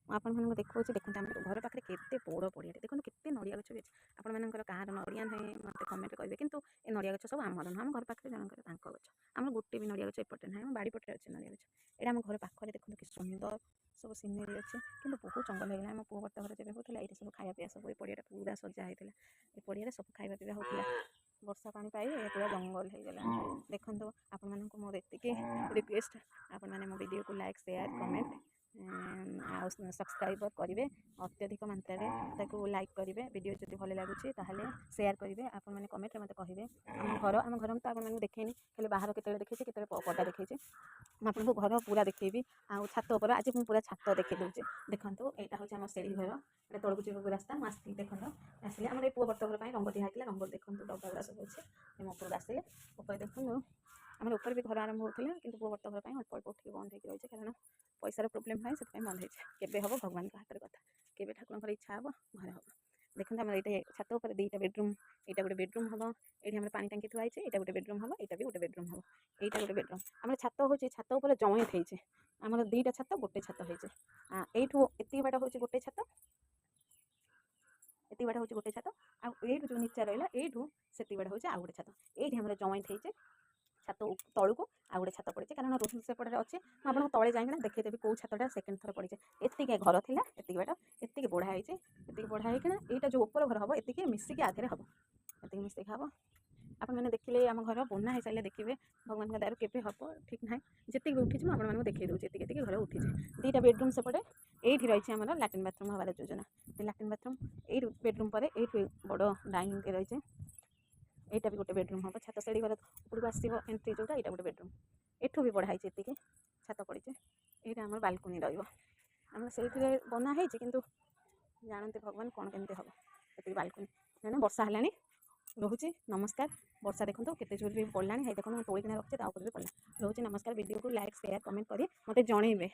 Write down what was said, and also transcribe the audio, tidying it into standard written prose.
ଆପଣମାନଙ୍କୁ ଦେଖାଉଛି ଦେଖନ୍ତୁ ଆମ ଘର ପାଖରେ କେତେ ବଡ଼ ପଡ଼ିଆଟେ ଦେଖନ୍ତୁ କେତେ ନଡ଼ିଆ ଗଛ ବି ଅଛି ଆପଣମାନଙ୍କର କାହାର ନଡ଼ିଆ ନାହିଁ ମୋତେ କମେଣ୍ଟରେ କହିବେ କିନ୍ତୁ ଏ ନଡ଼ିଆ ଗଛ ସବୁ ଆମର ନୁହଁ ଆମ ଘର ପାଖରେ ଜଣଙ୍କର ତାଙ୍କ ଗଛ ଆମର ଗୋଟେ ବି ନଡ଼ିଆ ଗଛ ଏପଟେ ନାହିଁ ଆମ ବାଡ଼ି ପଟରେ ଅଛି ନଡ଼ିଆ ଗଛ ଏଇଟା ଆମ ଘର ପାଖରେ ଦେଖନ୍ତୁ କି ସୁନ୍ଦର ସବୁ ସିନେରୀ ଅଛି କିନ୍ତୁ ବହୁତ ଜଙ୍ଗଲ ହେଇଗଲା ଆମ ପୁଅ ବର୍ତ୍ତ ଘର ଯେବେ ହେଉଥିଲା ଏଇଠି ସବୁ ଖାଇବା ପିଇବା ସବୁ ଏ ପଡ଼ିଆଟା ପୁରା ସଜା ହେଇଥିଲା ଏ ପଡ଼ିଆରେ ସବୁ ଖାଇବା ପିଇବା ହେଉଥିଲା ବର୍ଷା ପାଣି ପାଇ ଏ ପୁରା ଜଙ୍ଗଲ ହେଇଗଲା ଦେଖନ୍ତୁ ଆପଣମାନଙ୍କୁ ମୋର ଏତିକି ରିକ୍ୱେଷ୍ଟ ଆପଣମାନେ ମୋ ଭିଡ଼ିଓକୁ ଲାଇକ୍ ସେୟାର କମେଣ୍ଟ ଆଉ ସବସ୍କ୍ରାଇବ୍ କରିବେ ଅତ୍ୟଧିକ ମାତ୍ରାରେ ତାକୁ ଲାଇକ୍ କରିବେ ଭିଡ଼ିଓ ଯଦି ଭଲ ଲାଗୁଛି ତାହେଲେ ସେୟାର କରିବେ ଆପଣମାନେ କମେଣ୍ଟରେ ମୋତେ କହିବେ ଆମ ଘର ତ ଆପଣମାନଙ୍କୁ ଦେଖେଇନି ଖାଲି ବାହାର କେତେବେଳେ ଦେଖେଇଛି କେତେବେଳେ ପଦା ଦେଖେଇଛି ମୁଁ ଆପଣଙ୍କୁ ଘର ପୁରା ଦେଖେଇବି ଆଉ ଛାତ ଉପରେ ଆଜି ମୁଁ ପୁରା ଛାତ ଦେଖେଇ ଦେଉଛି ଦେଖନ୍ତୁ ଏଇଟା ହେଉଛି ଆମ ସେଢ଼ି ଘର ଏଇଟା ତଳକୁ ଯିବାକୁ ରାସ୍ତା ମୁଁ ଆସିଲି ଦେଖନ୍ତୁ ଆସିଲେ ଆମର ଏଇ ପୁଅ ବର୍ତ୍ତ ଘର ପାଇଁ ରଙ୍ଗ ଦିଆ ହେଇଥିଲା ରଙ୍ଗ ଦେଖନ୍ତୁ ଡବା ଗୁଡ଼ା ସବୁ ଅଛି ମୁଁ ଉପରକୁ ଆସିଲେ ଉପରେ ଦେଖନ୍ତୁ ଆମର ଉପରେ ବି ଘର ଆରମ୍ଭ ହେଉଥିଲା କିନ୍ତୁ ପୁଅ ବର୍ତ୍ତ ଘର ପାଇଁ ଅଳ୍ପ ଅଳ୍ପ ଉଠିକି ବନ୍ଦ ହେଇକି ରହିଛି କାରଣ ପଇସାର ପ୍ରୋବ୍ଲେମ୍ ପାଇଁ ସେଥିପାଇଁ ବନ୍ଦ ହେଇଛି କେବେ ହେବ ଭଗବାନଙ୍କ ହାତରେ କଥା କେବେ ଠାକୁରଙ୍କର ଇଚ୍ଛା ହେବ ଘରେ ହେବ ଦେଖନ୍ତୁ ଆମର ଏଇଟା ଛାତ ଉପରେ ଦୁଇଟା ବେଡ଼ରୁମ୍ ଏଇଟା ଗୋଟେ ବେଡ଼ରୁମ୍ ହେବ ଏଇଠି ଆମର ପାଣି ଟାଙ୍କି ଥୁଆ ହେଇଛି ଏଇଟା ଗୋଟେ ବେଡ଼ରୁମ୍ ହେବ ଏଇଟା ବି ଗୋଟେ ବେଡ଼ରୁମ୍ ହେବ ଏଇଟା ଗୋଟେ ବେଡ଼ରୁମ୍ ଆମର ଛାତ ହେଉଛି ଛାତ ଉପରେ ଜଏଣ୍ଟ ହେଇଛି ଆମର ଦୁଇଟା ଛାତ ଗୋଟେ ଛାତ ହେଇଛି ଏଇଠୁ ଏତିକି ବାଟ ହେଉଛି ଗୋଟେ ଛାତ ଏତିକି ବାଟ ହେଉଛି ଗୋଟେ ଛାତ ଆଉ ଏଇଠୁ ଯେଉଁ ନିଚା ରହିଲା ଏଇଠୁ ସେତିକି ବାଟ ହେଉଛି ଆଉ ଗୋଟେ ଛାତ ଏଇଠି ଆମର ଜଏଣ୍ଟ ହେଇଛି ଛାତ ତଳକୁ ଆଉ ଗୋଟେ ଛାତ ପଡ଼ିଛି କାରଣ ରୋଷେଇ ସେପଟରେ ଅଛି ମୁଁ ଆପଣଙ୍କୁ ତଳେ ଯାଇକିନା ଦେଖେଇଦେବି କେଉଁ ଛାତଟା ସେକେଣ୍ଡ ଥର ପଡ଼ିଛି ଏତିକି ଘର ଥିଲା ଏତିକି ବାଟ ଏତିକି ବଢ଼ା ହେଇଛି ଏତିକି ବଢ଼ା ହେଇକିନା ଏଇଟା ଯେଉଁ ଉପର ଘର ହେବ ଏତିକି ମିଶିକି ଆଗରେ ହେବ ଏତିକି ମିଶିକି ହେବ ଆପଣମାନେ ଦେଖିଲେ ଆମ ଘର ବନା ହେଇସାରିଲେ ଦେଖିବେ ଭଗବାନଙ୍କ ଦୟାରୁ କେବେ ହେବ ଠିକ୍ ନାହିଁ ଯେତିକି ଉଠିଛି ମୁଁ ଆପଣମାନଙ୍କୁ ଦେଖେଇ ଦେଉଛି ଏତିକି ଏତିକି ଘର ଉଠିଛି ଦୁଇଟା ବେଡ଼ରୁମ୍ ସେପଟେ ଏଇଠି ରହିଛି ଆମର ଲାଟ୍ରିନ୍ ବାଥରୁମ୍ ହେବାର ଯୋଜନା ଲାଟ୍ରିନ୍ ବାଥରୁମ୍ ଏଇ ବେଡ଼ରୁମ୍ ପରେ ଏଇଠି ବଡ଼ ଡାଇନିଂ ରହିଛି এইটা ବି ଗୋଟେ ବେଡ଼ରୁମ୍ ହେବ ଛାତ ସେଢ଼ି ଘର ଉପରକୁ ଆସିବ ଏଣ୍ଟ୍ରି ଯେଉଁଟା ଏଇଟା ଗୋଟେ ବେଡ଼ରୁମ୍ ଏଠୁ ବି ବଢ଼ା ହେଇଛି ଏତିକି ଛାତ ପଡ଼ିଛି ଏଇଟା ଆମର ବାଲକୁନି ରହିବ ଆମର ସେଇଥିରେ ବନା ହେଇଛି କିନ୍ତୁ ଜାଣନ୍ତି ଭଗବାନ କ'ଣ କେମିତି ହେବ ଏତିକି ବାଲକୁନି କାହିଁକିନା ବର୍ଷା ହେଲାଣି ରହୁଛି ନମସ୍କାର ବର୍ଷା ଦେଖନ୍ତୁ କେତେ ଜୋରରେ ବି ପଡ଼ିଲାଣି ହେଇ ଦେଖନ୍ତୁ ମୁଁ ତୋଳିକିନା ରଖିଛି ତା ଉପରେ ବି ପଡ଼ିଲା ରହୁଛି ନମସ୍କାର ଭିଡ଼ିଓକୁ ଲାଇକ୍ ସେୟାର କମେଣ୍ଟ କରି ମୋତେ ଜଣେଇବେ।